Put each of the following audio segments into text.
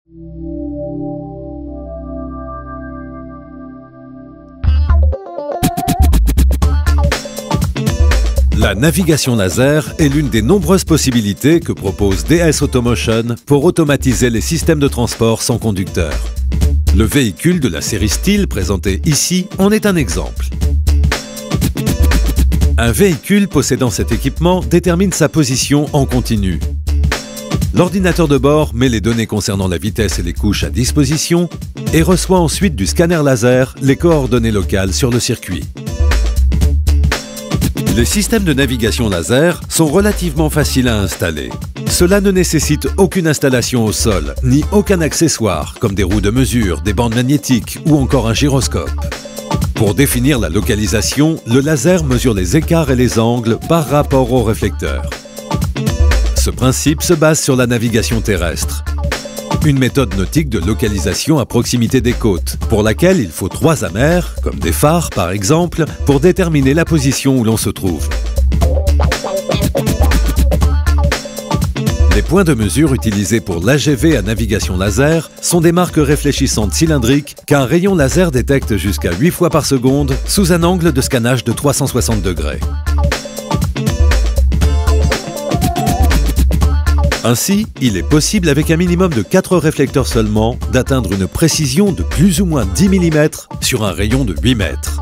La navigation laser est l'une des nombreuses possibilités que propose DS Automotion pour automatiser les systèmes de transport sans conducteur. Le véhicule de la série Steel présenté ici en est un exemple. Un véhicule possédant cet équipement détermine sa position en continu. L'ordinateur de bord met les données concernant la vitesse et les couches à disposition et reçoit ensuite du scanner laser les coordonnées locales sur le circuit. Les systèmes de navigation laser sont relativement faciles à installer. Cela ne nécessite aucune installation au sol, ni aucun accessoire, comme des roues de mesure, des bandes magnétiques ou encore un gyroscope. Pour définir la localisation, le laser mesure les écarts et les angles par rapport au réflecteur. Ce principe se base sur la navigation terrestre. Une méthode nautique de localisation à proximité des côtes, pour laquelle il faut 3 amers, comme des phares par exemple, pour déterminer la position où l'on se trouve. Les points de mesure utilisés pour l'AGV à navigation laser sont des marques réfléchissantes cylindriques qu'un rayon laser détecte jusqu'à 8 fois par seconde sous un angle de scannage de 360 degrés. Ainsi, il est possible avec un minimum de 4 réflecteurs seulement d'atteindre une précision de plus ou moins 10 mm sur un rayon de 8 mètres.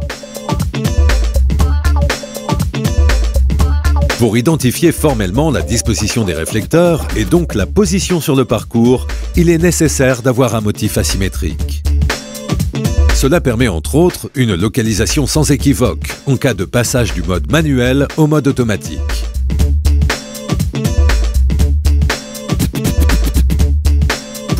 Pour identifier formellement la disposition des réflecteurs et donc la position sur le parcours, il est nécessaire d'avoir un motif asymétrique. Cela permet entre autres une localisation sans équivoque en cas de passage du mode manuel au mode automatique.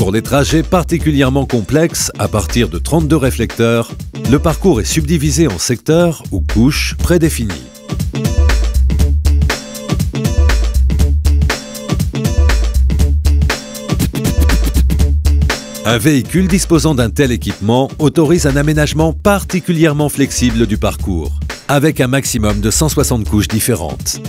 Pour les trajets particulièrement complexes, à partir de 32 réflecteurs, le parcours est subdivisé en secteurs ou couches prédéfinies. Un véhicule disposant d'un tel équipement autorise un aménagement particulièrement flexible du parcours, avec un maximum de 160 couches différentes.